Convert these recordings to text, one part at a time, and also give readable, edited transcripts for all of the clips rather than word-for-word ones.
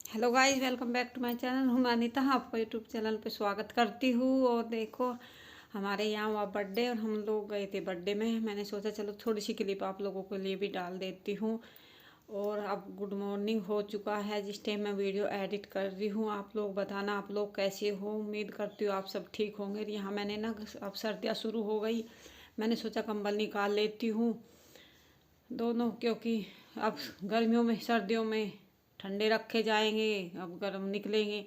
Hello guys, welcome back to my channel. हूँ अनीता, आपको YouTube channel पे स्वागत करती हूँ। और देखो, हमारे यहाँ हुआ बर्थडे और हम लोग गए थे बर्थडे में। मैंने सोचा चलो थोड़ी सी क्लिप आप लोगों के लिए भी डाल देती हूँ। और अब गुड मॉर्निंग हो चुका है जिस टाइम मैं वीडियो एडिट कर रही हूँ। आप लोग बताना आप लोग कैसे हो। उम्मीद करती हूँ आप सब ठीक होंगे। यहाँ मैंने ना, अब सर्दियाँ शुरू हो गई, मैंने सोचा कंबल निकाल लेती हूँ दोनों, क्योंकि अब गर्मियों में सर्दियों में ठंडे रखे जाएंगे, अब गर्म निकलेंगे।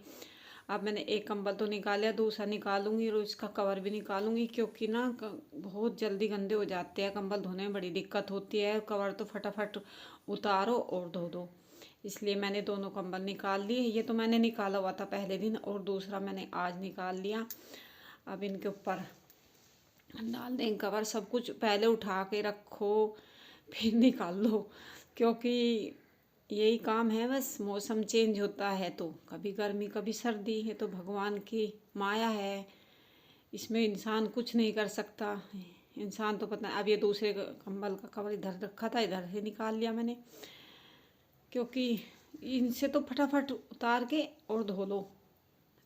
अब मैंने एक कंबल तो निकाल लिया, दूसरा निकालूंगी और इसका कवर भी निकालूंगी, क्योंकि ना बहुत जल्दी गंदे हो जाते हैं। कंबल धोने में बड़ी दिक्कत होती है, कवर तो फटाफट उतारो और धो दो। इसलिए मैंने दोनों कंबल निकाल लिए। ये तो मैंने निकाला हुआ था पहले दिन, और दूसरा मैंने आज निकाल लिया। अब इनके ऊपर डाल दें कवर। सब कुछ पहले उठा के रखो फिर निकाल लो, क्योंकि यही काम है। बस मौसम चेंज होता है तो कभी गर्मी कभी सर्दी है, तो भगवान की माया है, इसमें इंसान कुछ नहीं कर सकता। इंसान तो पता, अब ये दूसरे कंबल का कवर इधर रखा था, इधर से निकाल लिया मैंने, क्योंकि इनसे तो फटाफट उतार के और धो लो।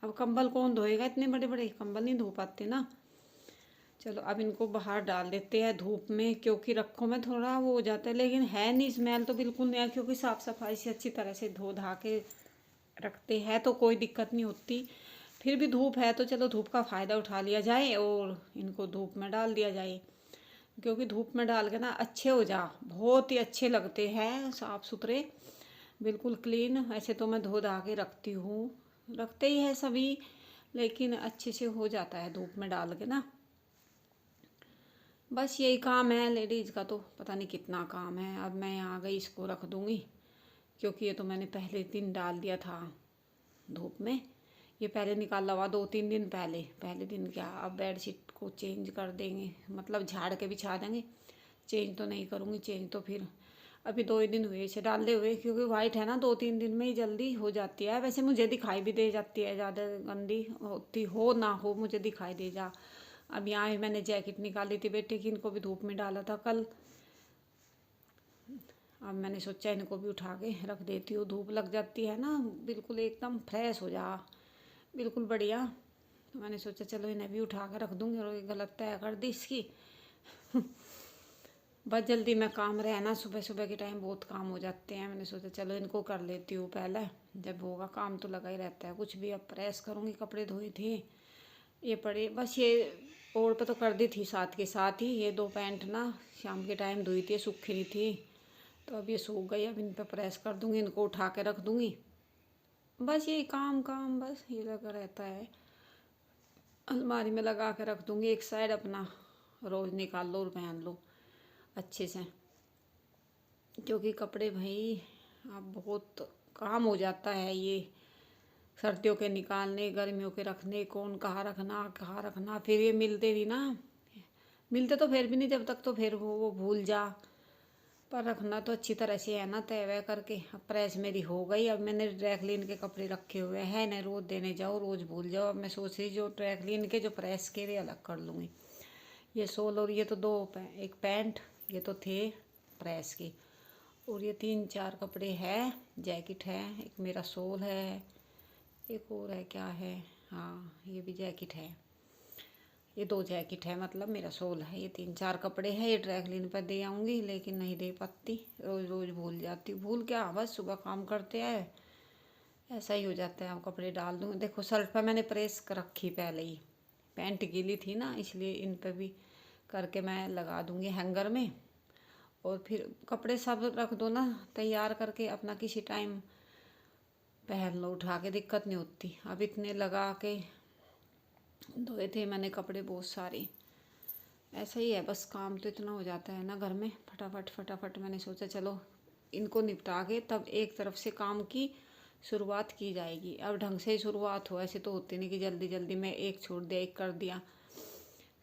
अब कंबल कौन धोएगा, इतने बड़े बड़े कंबल नहीं धो पाते ना। चलो अब इनको बाहर डाल देते हैं धूप में, क्योंकि रखो में थोड़ा वो हो जाता है, लेकिन है नहीं, स्मेल तो बिल्कुल नहीं है, क्योंकि साफ़ सफाई से अच्छी तरह से धो धा के रखते हैं तो कोई दिक्कत नहीं होती। फिर भी धूप है तो चलो धूप का फ़ायदा उठा लिया जाए और इनको धूप में डाल दिया जाए, क्योंकि धूप में डाल के ना अच्छे हो जा, बहुत ही अच्छे लगते हैं, साफ़ सुथरे, बिल्कुल क्लीन। ऐसे तो मैं धो धा के रखती हूँ, रखते ही है सभी, लेकिन अच्छे से हो जाता है धूप में डाल के ना। बस यही काम है लेडीज़ का, तो पता नहीं कितना काम है। अब मैं आ गई, इसको रख दूँगी, क्योंकि ये तो मैंने पहले दिन डाल दिया था धूप में। ये पहले निकाला हुआ 2-3 दिन पहले। पहले दिन क्या, अब बेडशीट को चेंज कर देंगे, मतलब झाड़ के बिछा देंगे। चेंज तो नहीं करूँगी, चेंज तो फिर अभी 2 ही दिन हुए इसे डालते हुए, क्योंकि वाइट है ना, 2-3 दिन में ही जल्दी हो जाती है। वैसे मुझे दिखाई भी दे जाती है, ज़्यादा गंदी होती हो ना हो, मुझे दिखाई दे जा। अब यहाँ भी मैंने जैकेट निकाली थी बेटे की, इनको भी धूप में डाला था कल। अब मैंने सोचा इनको भी उठा के रख देती हूँ, धूप लग जाती है ना, बिल्कुल एकदम फ्रेश हो जा, बिल्कुल बढ़िया। तो मैंने सोचा चलो इन्हें भी उठा के रख दूँगी, और गलत तय कर दी इसकी। बस जल्दी में काम रहे ना, सुबह सुबह के टाइम बहुत काम हो जाते हैं। मैंने सोचा चलो इनको कर लेती हूँ पहले, जब होगा काम तो लगा ही रहता है कुछ भी। अब प्रेस करूँगी, कपड़े धोए थे ये पड़े, बस ये और पे तो कर दी थी साथ के साथ ही। ये 2 पैंट ना शाम के टाइम धोई थी, सूखी नहीं थी, तो अब ये सूख गई। अब इन पे प्रेस कर दूँगी, इनको उठा के रख दूँगी। बस यही काम काम बस ये लगा रहता है। अलमारी में लगा के रख दूँगी एक साइड, अपना रोज़ निकाल लो और पहन लो अच्छे से, क्योंकि कपड़े भाई अब बहुत काम हो जाता है ये। सर्दियों के निकालने, गर्मियों के रखने, कौन कहाँ रखना, फिर ये मिलते भी ना, मिलते तो फिर भी नहीं जब तक, तो फिर वो भूल जा। पर रखना तो अच्छी तरह से है ना, तय वह करके। अब प्रेस मेरी हो गई। अब मैंने ड्राई क्लीन के कपड़े रखे हुए हैं, इन्हें रोज़ देने जाओ, रोज़ भूल जाओ। अब मैं सोच रही जो ड्राई क्लीन के जो प्रेस के वे अलग कर लूँगी। ये शॉल और ये तो एक पैंट ये तो थे प्रेस के, और ये 3-4 कपड़े हैं। जैकेट है, एक मेरा शॉल है, एक और है, क्या है, हाँ ये भी जैकेट है। ये 2 जैकेट है, मतलब मेरा शॉल है। ये 3-4 कपड़े हैं, ये ड्राई क्लीन पर दे आऊँगी, लेकिन नहीं दे पाती, रोज़ रोज़ भूल जाती। भूल क्या, बस सुबह काम करते हैं, ऐसा ही हो जाता है। अब कपड़े डाल दूँगी। देखो शर्ट पर मैंने प्रेस कर रखी पहले ही, पैंट गीली थी ना, इसलिए इन पर भी करके मैं लगा दूँगी हैंगर में। और फिर कपड़े सब रख दो ना तैयार करके, अपना किसी टाइम पहन लो उठा के, दिक्कत नहीं होती। अब इतने लगा के धोए थे मैंने कपड़े बहुत सारे। ऐसा ही है, बस काम तो इतना हो जाता है ना घर में, फटाफट फटाफट। मैंने सोचा चलो इनको निपटा के तब एक तरफ से काम की शुरुआत की जाएगी। अब ढंग से ही शुरुआत हो, ऐसे तो होती नहीं कि जल्दी जल्दी में एक छोड़ दिया एक कर दिया,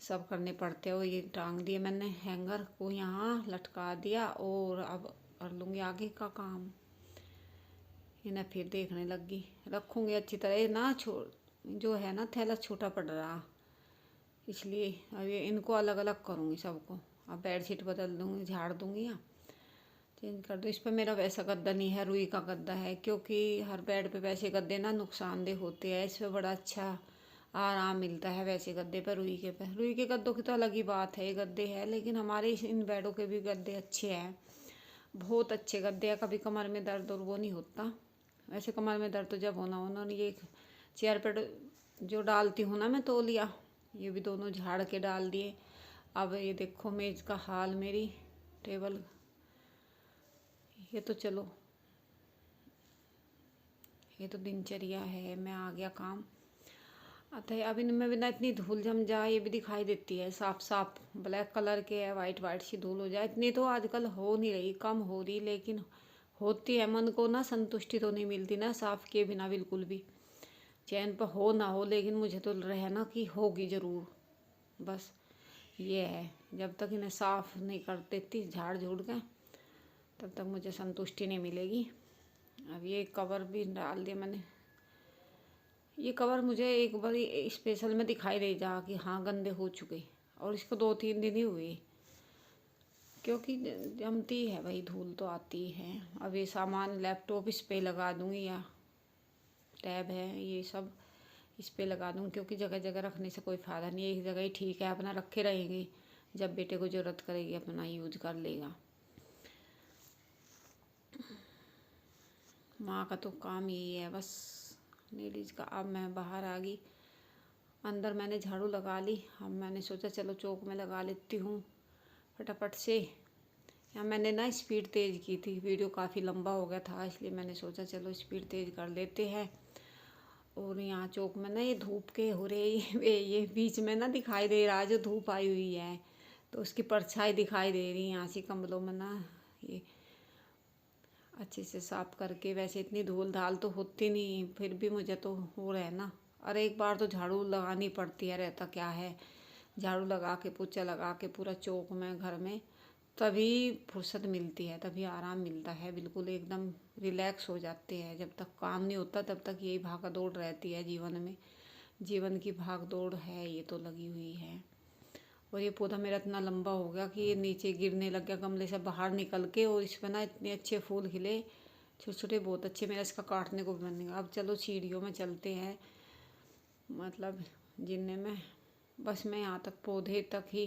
सब करने पड़ते हो। ये टांग दिए मैंने, हैंगर को यहाँ लटका दिया, और अब कर लूँगी आगे का काम। इन्हें फिर देखने लगी, रखूँगी अच्छी तरह ना। जो है ना थैला छोटा पड़ रहा, इसलिए अब ये इनको अलग अलग करूँगी सबको। अब बेडशीट बदल दूँगी, झाड़ दूँगी। यहाँ चेंज कर दो। इस पर मेरा वैसा गद्दा नहीं है, रुई का गद्दा है, क्योंकि हर बेड पे वैसे गद्दे ना नुकसानदेह होते हैं। इस पर बड़ा अच्छा आराम मिलता है वैसे गद्दे पर। रुई के गद्दों की तो अलग ही बात है, ये गद्दे है, लेकिन हमारे इन बेडों के भी गद्दे अच्छे हैं, बहुत अच्छे गद्दे हैं। कभी कमर में दर्द और वो नहीं होता। वैसे कमर में दर्द तो जब होना उन्होंने ये चेयर पर जो डालती हूँ ना मैं तौलिया, ये भी दोनों झाड़ के डाल दिए। अब ये देखो मेज़ का हाल, मेरी टेबल, ये तो चलो ये तो दिनचर्या है। मैं आ गया काम आता है। अब इनमें भी ना इतनी धूल जम जाए, ये भी दिखाई देती है साफ साफ। ब्लैक कलर के है, वाइट वाइट सी धूल हो जाए, इतनी तो आजकल हो नहीं रही, कम हो रही, लेकिन होती है। मन को ना संतुष्टि तो नहीं मिलती ना साफ किए बिना, बिल्कुल भी। चैन पर हो ना हो, लेकिन मुझे तो रहे ना कि होगी ज़रूर, बस ये है। जब तक इन्हें साफ नहीं कर देती झाड़ झूड़ के, तब तक मुझे संतुष्टि नहीं मिलेगी। अब ये कवर भी डाल दिया मैंने। ये कवर मुझे एक बार स्पेशल में दिखाई दे जा कि हाँ गंदे हो चुके, और इसको 2-3 दिन ही हुए, क्योंकि जमती है भाई, धूल तो आती है। अब ये सामान लैपटॉप इस पे लगा दूँगी, या टैब है ये सब इस पे लगा दूँ, क्योंकि जगह जगह रखने से कोई फ़ायदा नहीं है। एक जगह ही ठीक है, अपना रखे रहेंगे, जब बेटे को ज़रूरत करेगी अपना यूज कर लेगा। माँ का तो काम यही है बस, लेडीज़ का। अब मैं बाहर आ गई, अंदर मैंने झाड़ू लगा ली। अब मैंने सोचा चलो चौक में लगा लेती हूँ फटाफट से। यहाँ मैंने ना स्पीड तेज़ की थी, वीडियो काफ़ी लंबा हो गया था, इसलिए मैंने सोचा चलो स्पीड तेज़ कर लेते हैं। और यहाँ चौक में ना ये धूप के हो रहे, ये बीच में ना दिखाई दे रहा है जो धूप आई हुई है, तो उसकी परछाई दिखाई दे रही है यहाँ से कमलों में ना। ये अच्छे से साफ करके, वैसे इतनी धूल धाल तो होती नहीं, फिर भी मुझे तो हो रहा है ना। और एक बार तो झाड़ू लगानी पड़ती है, रहता क्या है, झाड़ू लगा के पोछा लगा के पूरा चौक में घर में, तभी फुर्सत मिलती है, तभी आराम मिलता है, बिल्कुल एकदम रिलैक्स हो जाते हैं। जब तक काम नहीं होता तब तक यही भागा दौड़ रहती है जीवन में। जीवन की भाग दौड़ है ये तो लगी हुई है। और ये पौधा मेरा इतना लंबा हो गया कि ये नीचे गिरने लग गया गमले से बाहर निकल के, और इस पर ना इतने अच्छे फूल खिले, छोटे छोटे, बहुत अच्छे। मेरा इसका काटने को भी मन नहीं। अब चलो सीढ़ियों में चलते हैं, मतलब जिनने में बस मैं यहाँ तक पौधे तक ही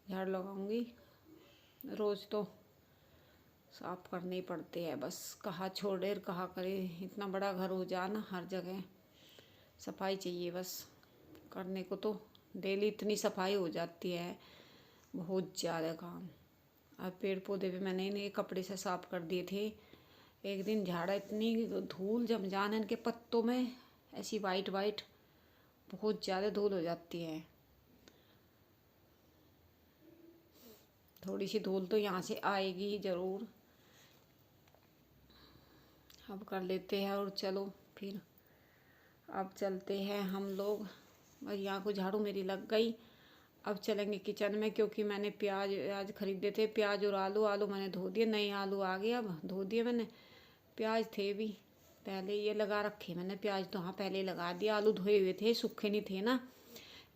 झाड़ लगाऊंगी। रोज़ तो साफ करने ही पड़ते हैं, बस कहाँ छोड़े और कहाँ करे। इतना बड़ा घर हो जाए ना, हर जगह सफाई चाहिए बस करने को, तो डेली इतनी सफाई हो जाती है, बहुत ज़्यादा काम। अब पेड़ पौधे भी मैंने इन्हें कपड़े से साफ कर दिए थे। एक दिन झाड़ा, इतनी धूल जम जाना इनके पत्तों में, ऐसी वाइट वाइट, बहुत ज़्यादा धूल हो जाती है। थोड़ी सी धूल तो यहाँ से आएगी ज़रूर। अब कर लेते हैं, और चलो फिर अब चलते हैं हम लोग। और यहाँ को झाड़ू मेरी लग गई। अब चलेंगे किचन में, क्योंकि मैंने प्याज आज खरीदे थे, प्याज और आलू मैंने धो दिए, नए आलू आ गए, अब धो दिए मैंने। प्याज थे भी पहले, ये लगा रखे मैंने प्याज तो, हाँ पहले लगा दिया। आलू धोए हुए थे, सूखे नहीं थे ना,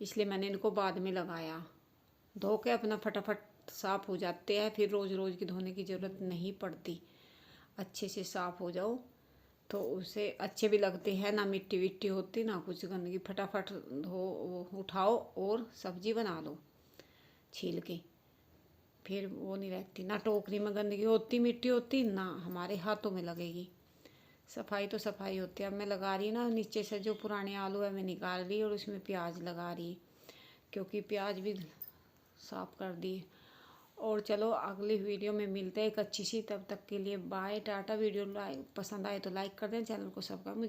इसलिए मैंने इनको बाद में लगाया। धो के अपना फटाफट साफ़ हो जाते हैं, फिर रोज़ रोज़ की धोने की ज़रूरत नहीं पड़ती। अच्छे से साफ़ हो जाओ तो उसे अच्छे भी लगते हैं, ना मिट्टी विट्टी होती ना कुछ गंदगी। फटाफट धो उठाओ और सब्जी बना लो छील के, फिर वो नहीं रहती ना, टोकरी में गंदगी होती, मिट्टी होती ना, हमारे हाथों में लगेगी। सफाई तो सफाई होती है। अब मैं लगा रही ना नीचे से जो पुराने आलू है, मैं निकाल रही और उसमें प्याज लगा रही, क्योंकि प्याज भी साफ़ कर दी। और चलो अगली वीडियो में मिलते हैं एक अच्छी सी, तब तक के लिए बाय टाटा। वीडियो पसंद आए तो लाइक कर दें, चैनल को सब्सक्राइब।